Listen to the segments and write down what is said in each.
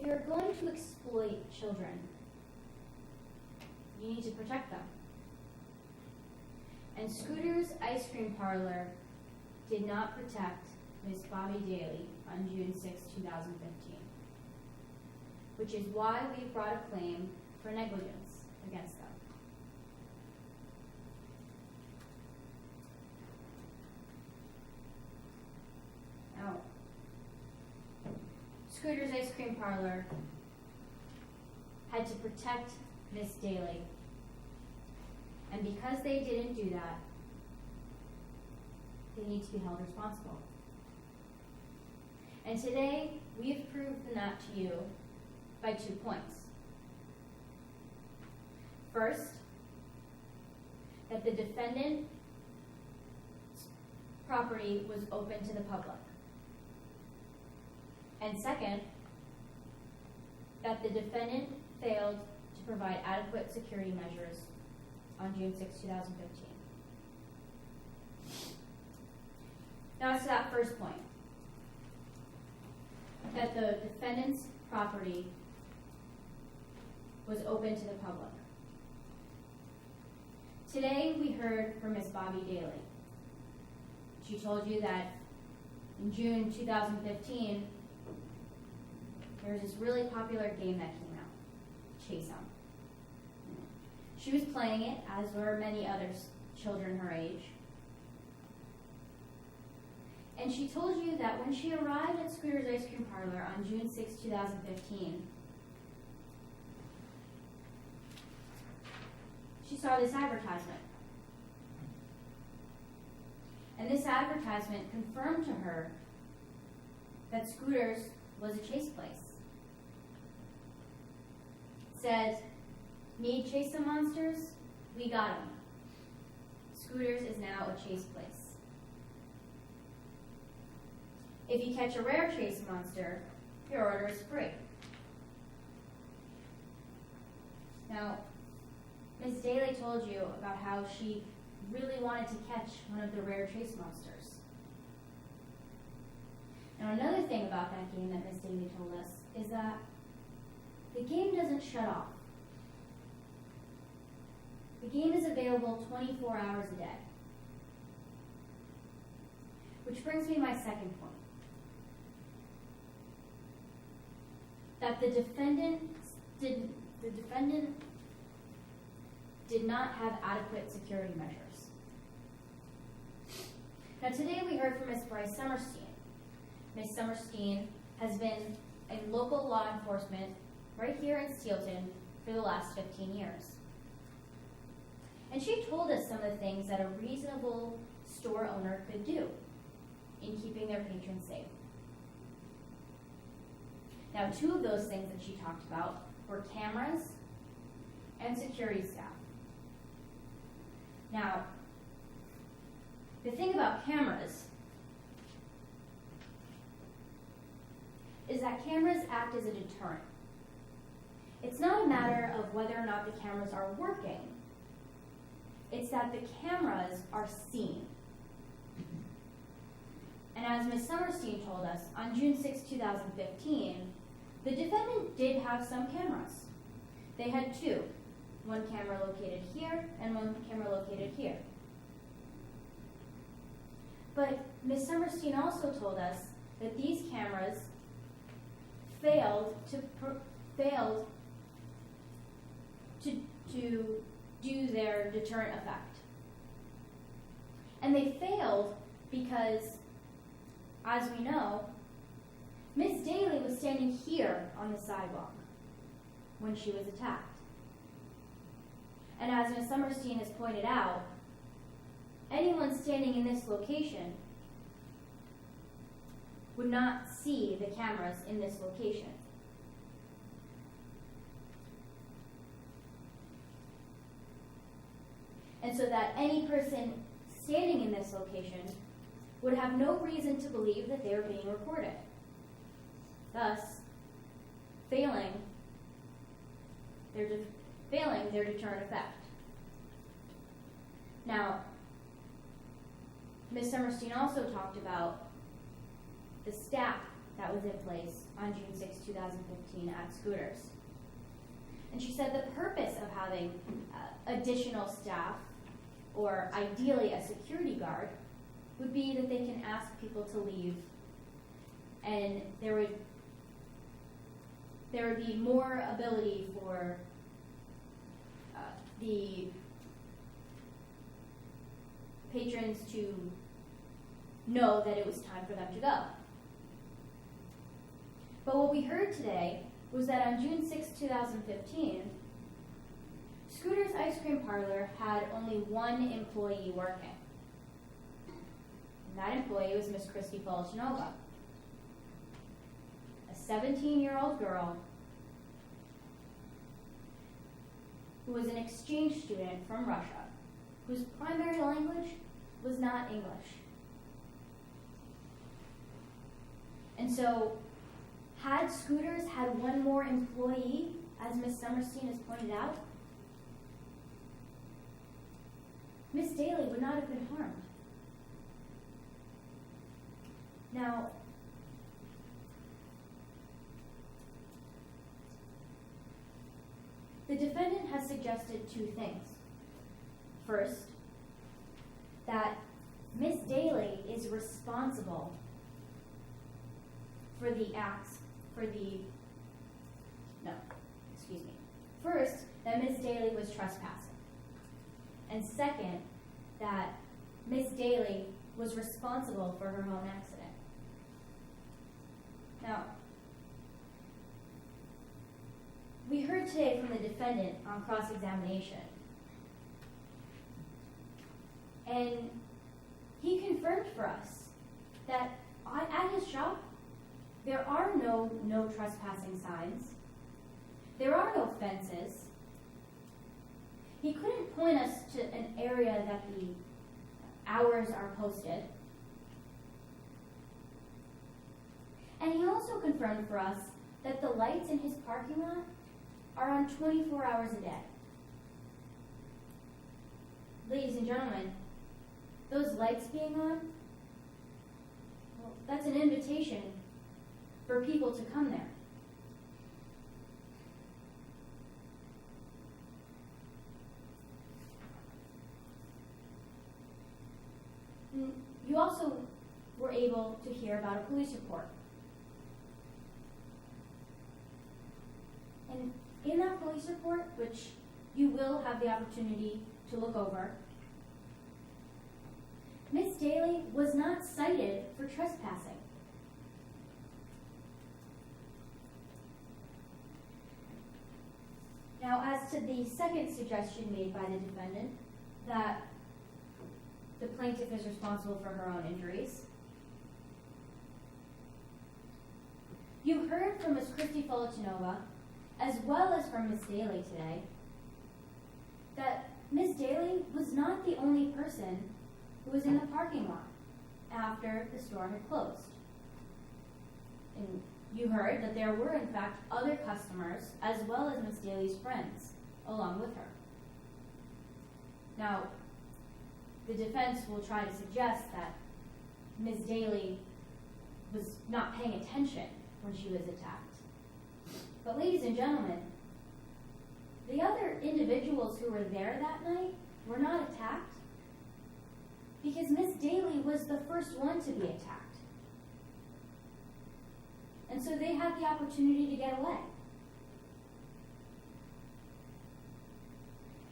you're going to exploit children, you need to protect them. And Scooter's Ice Cream Parlor did not protect Miss Bobby Daly on June 6, 2015, which is why we've brought a claim for negligence against them. Now, Scooter's Ice Cream Parlor had to protect Miss Daly, and because they didn't do that, they need to be held responsible. And today, we've proven that to you by 2 points. First, that the defendant's property was open to the public. And second, that the defendant failed to provide adequate security measures on June 6, 2015. Now, as to that first point, that the defendant's property was open to the public. Today, we heard from Miss Bobby Daly. She told you that in June 2015, there was this really popular game that came out, Chase 'em. She was playing it, as were many other children her age. And she told you that when she arrived at Scooter's Ice Cream Parlor on June 6, 2015, she saw this advertisement. And this advertisement confirmed to her that Scooter's was a chase place. It said, "Need chase some monsters? We got 'em. Scooter's is now a chase place. If you catch a rare chase monster, your order is free." Now, Ms. Daly told you about how she really wanted to catch one of the rare chase monsters. Now, another thing about that game that Ms. Daly told us is that the game doesn't shut off. The game is available 24 hours a day. Which brings me to my second point. That the defendant did not have adequate security measures. Now, today we heard from Ms. Bryce Summerstein. Ms. Summerstein has been in local law enforcement right here in Steelton for the last 15 years. And she told us some of the things that a reasonable store owner could do in keeping their patrons safe. Now, 2 of those things that she talked about were cameras and security staff. Now, the thing about cameras is that cameras act as a deterrent. It's not a matter of whether or not the cameras are working. It's that the cameras are seen. And as Ms. Summerstein told us, on June 6, 2015, the defendant did have some cameras. They had 2. One camera located here and one camera located here. But Ms. Summerstein also told us that these cameras failed to do their deterrent effect. And they failed because, as we know, Ms. Daly was standing here on the sidewalk when she was attacked. And as Ms. Summerstein has pointed out, anyone standing in this location would not see the cameras in this location. And so that any person standing in this location would have no reason to believe that they were being recorded, thus failing their deterrent effect. Now, Ms. Summerstein also talked about the staff that that was in place on June 6, 2015 at Scooters. And she said the purpose of having additional staff, or ideally a security guard, would be that they can ask people to leave, and there would be more ability for the patrons to know that it was time for them to go. But what we heard today was that on June 6, 2015, Scooter's Ice Cream Parlor had only one employee working. And that employee was Miss Kristen Closing, a 17-year-old girl who was an exchange student from Russia, whose primary language was not English. And so, had Scooters had one more employee, as Ms. Summerstein has pointed out, Miss Daly would not have been harmed. Now, the defendant has suggested two things. First, that Miss Daly is responsible for the acts, First, that Miss Daly was trespassing. And second, that Miss Daly was responsible for her home accident. Now, we heard today from the defendant on cross-examination, and he confirmed for us that at his shop, there are no trespassing signs. There are no fences. He couldn't point us to an area that the hours are posted. And he also confirmed for us that the lights in his parking lot are on 24 hours a day. Ladies and gentlemen, those lights being on, well, that's an invitation for people to come there. You also were able to hear about a police report. And in that police report, which you will have the opportunity to look over, Miss Daly was not cited for trespassing. Now, as to the second suggestion made by the defendant, that the plaintiff is responsible for her own injuries, you heard from Ms. Kristen Closing, as well as from Ms. Daly today, that Ms. Daly was not the only person who was in the parking lot after the store had closed. And you heard that there were, in fact, other customers, as well as Ms. Daly's friends, along with her. Now, the defense will try to suggest that Ms. Daly was not paying attention when she was attacked. But ladies and gentlemen, the other individuals who were there that night were not attacked because Ms. Daly was the first one to be attacked. And so they had the opportunity to get away.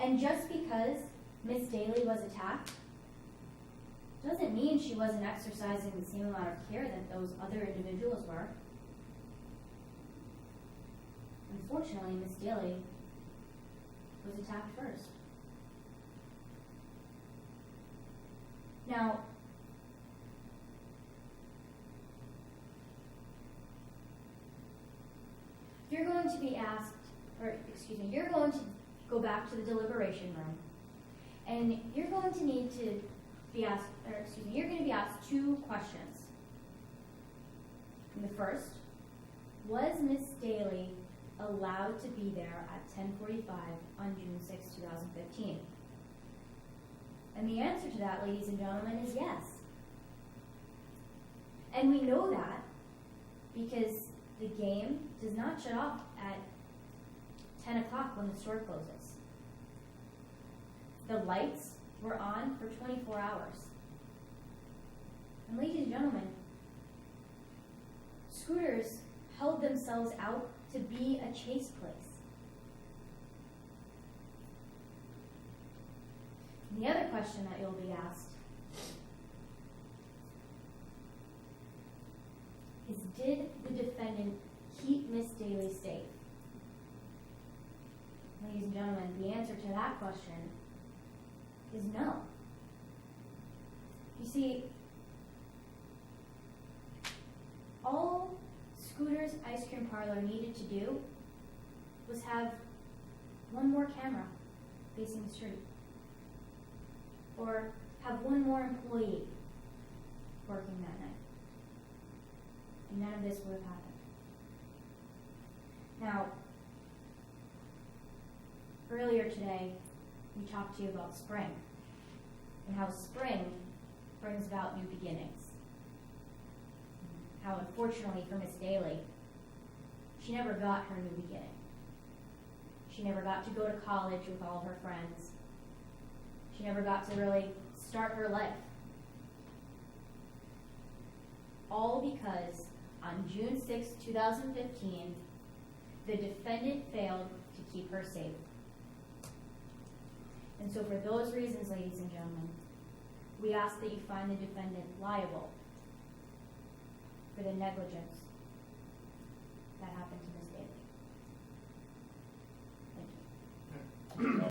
And just because Miss Daly was attacked doesn't mean she wasn't exercising the same amount of care that those other individuals were. Unfortunately, Miss Daly was attacked first. Now, you're going to be asked, you're going to go back to the deliberation room, and you're going to need to be asked, you're going to be asked two questions. And the first, was Miss Daly allowed to be there at 10:45 on June 6, 2015? And the answer to that, ladies and gentlemen, is yes. And we know that because the game does not shut off at 10 o'clock when the store closes. The lights were on for 24 hours. And ladies and gentlemen, scooters held themselves out to be a chase place. And the other question that you'll be asked is, did the defendant keep Miss Daly safe? Ladies and gentlemen, the answer to that question is no. You see, all Scooter's Ice Cream Parlor needed to do was have one more camera facing the street, or have one more employee working that night. And none of this would have happened. Now, earlier today, we talked to you about spring, and how spring brings about new beginnings. How, unfortunately for Miss Daly, she never got her new beginning. She never got to go to college with all of her friends. She never got to really start her life. All because on June 6, 2015, the defendant failed to keep her safe. And so for those reasons, ladies and gentlemen, we ask that you find the defendant liable for the negligence that happened to Miss Daly. Thank you.